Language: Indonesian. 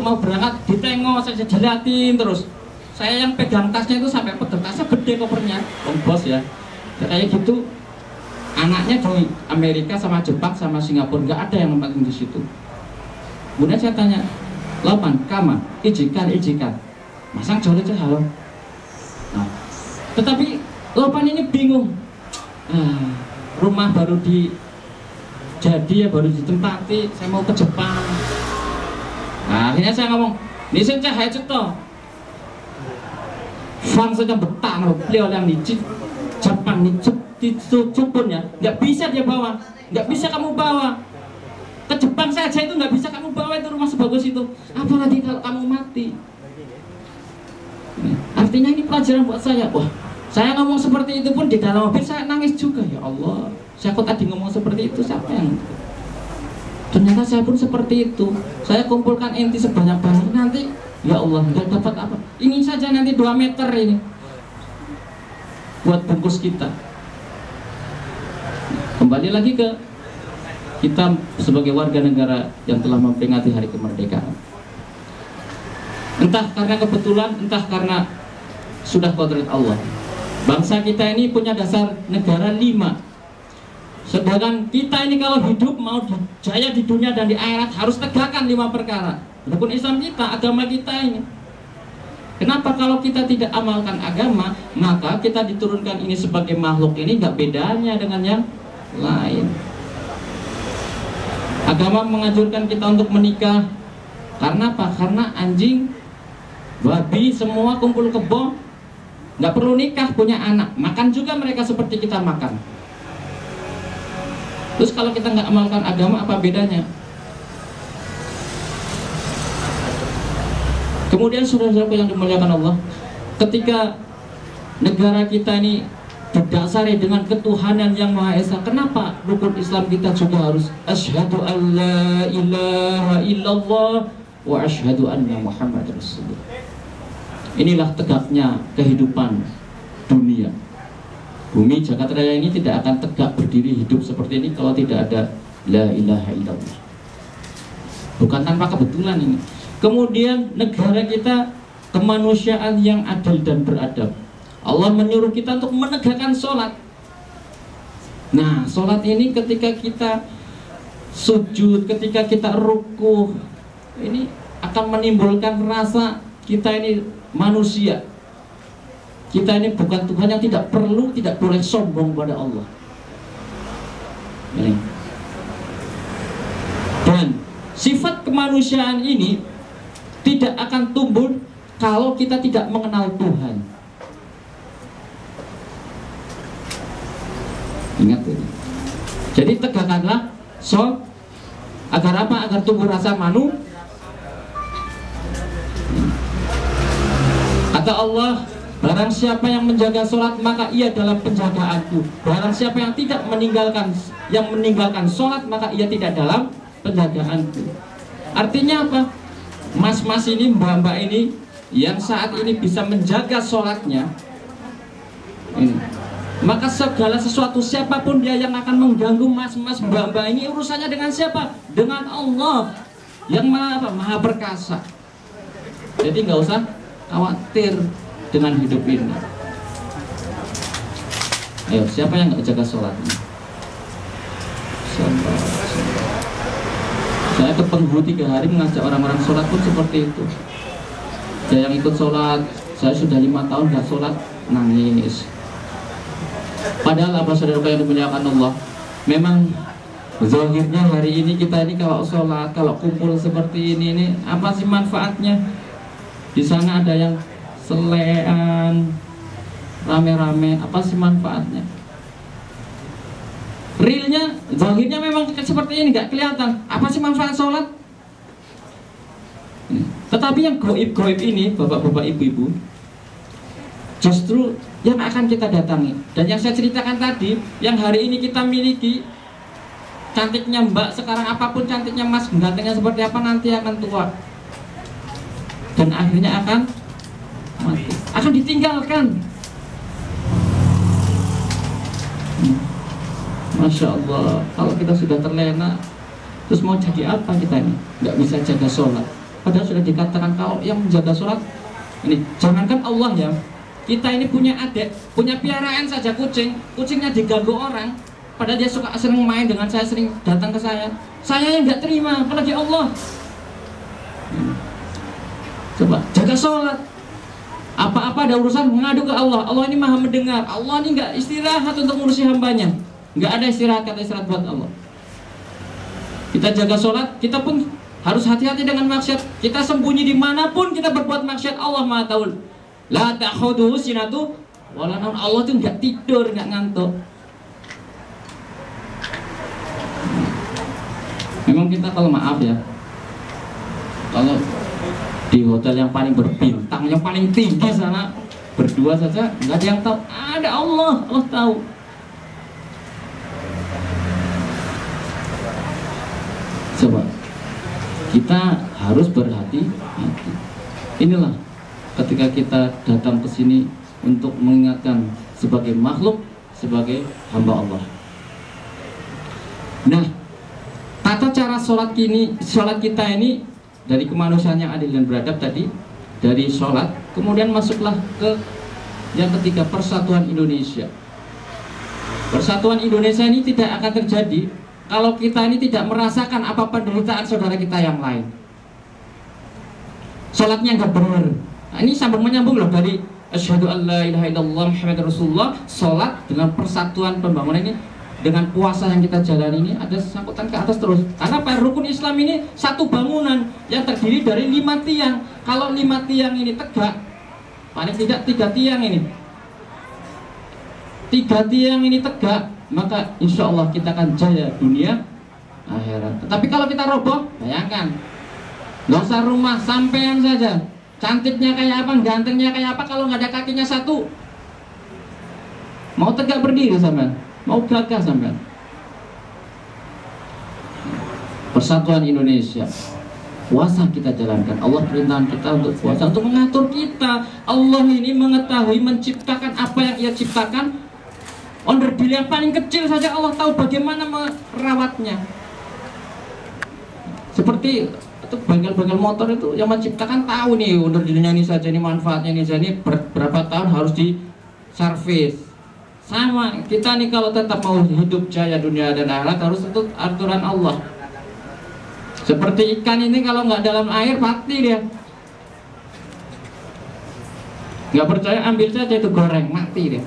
mau berangkat ditengok, saya jelatin terus. Saya yang pegang tasnya itu sampai pegang tasnya gede kopernya, bos ya. Kayak gitu. Anaknya di Amerika sama Jepang sama Singapura, nggak ada yang nempatin di situ. Kemudian saya tanya, Lopan, kama, ijikan, masang jauh aja halo. Nah, tetapi Lopan ini bingung. Rumah baru jadi ya baru ditempati, saya mau ke Jepang. Nah, akhirnya saya ngomong, ini saya hai ceto. Fang saja betang, beliau yang di Jepang dicupun ya, nggak bisa dia bawa, nggak bisa kamu bawa ke Jepang saja itu nggak bisa kamu bawa itu rumah sebagus itu, apalagi kalau kamu mati. Artinya ini pelajaran buat saya. Wah, saya ngomong seperti itu pun di dalam mobil saya nangis juga. Ya Allah, saya kok tadi ngomong seperti itu, siapa yang ternyata saya pun seperti itu. Saya kumpulkan inti sebanyak-banyak, nanti ya Allah nggak dapat apa, ini saja nanti 2 meter ini buat bungkus kita. Kembali lagi ke kita sebagai warga negara yang telah memperingati hari kemerdekaan. Entah karena kebetulan, entah karena sudah kodrat Allah, bangsa kita ini punya dasar negara 5. Sedangkan kita ini kalau hidup mau jaya di dunia dan di akhirat harus tegakkan 5 perkara. Rukun Islam kita, agama kita ini. Kenapa kalau kita tidak amalkan agama, maka kita diturunkan ini sebagai makhluk ini nggak bedanya dengan yang lain. Agama menganjurkan kita untuk menikah. Karena apa? Karena anjing, babi, semua kumpul kebo, nggak perlu nikah, punya anak, makan juga mereka seperti kita makan. Terus kalau kita nggak amalkan agama, apa bedanya? Kemudian saudara-saudara yang dimuliakan Allah, ketika negara kita ini didasari dengan ketuhanan yang Maha Esa, kenapa rukun Islam kita juga harus asyhadu an la ilaha illallah wa asyhadu anna Muhammad Rasulullah. Inilah tegaknya kehidupan dunia. Bumi jagat raya ini tidak akan tegak berdiri hidup seperti ini kalau tidak ada la ilaha illallah. Bukan tanpa kebetulan ini. Kemudian negara kita kemanusiaan yang adil dan beradab. Allah menyuruh kita untuk menegakkan sholat. Nah, sholat ini ketika kita sujud, ketika kita rukuh, ini akan menimbulkan rasa kita ini manusia. Kita ini bukan Tuhan yang tidak perlu, tidak boleh sombong pada Allah. Ini. Dan sifat kemanusiaan ini tidak akan tumbuh kalau kita tidak mengenal Tuhan. Ingat ini. Jadi tegakkanlah sholat agar apa? Agar tumbuh rasa manusia. Kata Allah, barang siapa yang menjaga sholat maka ia dalam penjagaanku. Barang siapa yang tidak meninggalkan sholat maka ia tidak dalam penjagaanku. Artinya apa? Mas-mas ini, mbak-mbak ini yang saat ini bisa menjaga sholatnya ini, maka segala sesuatu siapapun dia yang akan mengganggu mas-mas mbak-mbak ini urusannya dengan siapa? Dengan Allah yang maha perkasa. Jadi nggak usah khawatir dengan hidup ini. Ayo, siapa yang nggak jaga sholatnya? Saya ke Penghulu 3 hari mengajak orang-orang sholat pun seperti itu. Dia yang ikut sholat, saya sudah 5 tahun nggak sholat, nangis. Padahal apa saudara yang dimuliakan Allah, memang zahirnya hari ini kita ini kalau sholat, kalau kumpul seperti ini apa sih manfaatnya? Di sana ada yang selean, rame-rame, apa sih manfaatnya? Realnya, zahirnya memang seperti ini, nggak kelihatan. Apa sih manfaat sholat? Tetapi yang goib-goib ini, bapak-bapak, ibu-ibu, justru yang akan kita datangi. Dan yang saya ceritakan tadi, yang hari ini kita miliki, cantiknya mbak sekarang, apapun cantiknya mas, gantengnya seperti apa, nanti akan tua. Dan akhirnya akan mati, akan ditinggalkan. Masya Allah, kalau kita sudah terlena, terus mau jadi apa kita ini? Nggak bisa jaga sholat. Padahal sudah dikatakan kalau yang menjaga sholat ini, jangankan Allah ya, kita ini punya adik, punya piaraan saja kucing, kucingnya diganggu orang, padahal dia suka sering main dengan saya, sering datang ke saya yang nggak terima, apalagi Allah. Coba jaga sholat, apa-apa ada urusan mengadu ke Allah. Allah ini maha mendengar, Allah ini nggak istirahat untuk ngurusi hambanya, nggak ada istirahat, kata istirahat buat Allah. Kita jaga sholat, kita pun harus hati-hati dengan maksiat. Kita sembunyi dimanapun kita berbuat maksiat, Allah maha tahu. La ta'khuduhu sinatu wala naum. Allah tuh nggak tidur, nggak ngantuk. Memang kita kalau maaf ya, kalau di hotel yang paling berbintang, yang paling tinggi sana, berdua saja nggak ada yang tahu, ada Allah tahu. Coba kita harus berhati-hati. Inilah ketika kita datang ke sini untuk mengingatkan sebagai makhluk, sebagai hamba Allah. Nah, tata cara sholat kita ini dari kemanusiaan yang adil dan beradab tadi, dari sholat, kemudian masuklah ke yang ketiga, persatuan Indonesia. Persatuan Indonesia ini tidak akan terjadi kalau kita ini tidak merasakan apa penderitaan saudara kita yang lain. Sholatnya nggak benar. Nah, ini sambung menyambung loh dari asyhadu alla ilaha illallah Muhammadur Rasulullah. Sholat dengan persatuan pembangunan ini, dengan puasa yang kita jalani ini ada sangkutan ke atas terus. Karena Pak, rukun Islam ini satu bangunan yang terdiri dari 5 tiang. Kalau 5 tiang ini tegak, paling tidak 3 tiang ini, 3 tiang ini tegak, maka insya Allah kita akan jaya dunia akhirat. Tetapi kalau kita roboh, bayangkan, nggak usah rumah, sampean saja, cantiknya kayak apa, gantengnya kayak apa, kalau nggak ada kakinya satu, mau tegak berdiri sampean, mau gagah sampean. Persatuan Indonesia, puasa kita jalankan. Allah perintahkan kita untuk puasa, untuk mengatur kita. Allah ini mengetahui, menciptakan apa yang Ia ciptakan. Onderdil yang paling kecil saja Allah tahu bagaimana merawatnya. Seperti itu bengkel-bengkel motor itu yang menciptakan tahu nih onderdilnya ini saja, ini manfaatnya ini saja, ini berapa tahun harus diservis. Sama kita nih, kalau tetap mau hidup jaya dunia dan akhirat harus ikut aturan Allah. Seperti ikan ini kalau nggak dalam air mati dia. Nggak percaya ambil saja itu, goreng, mati dia.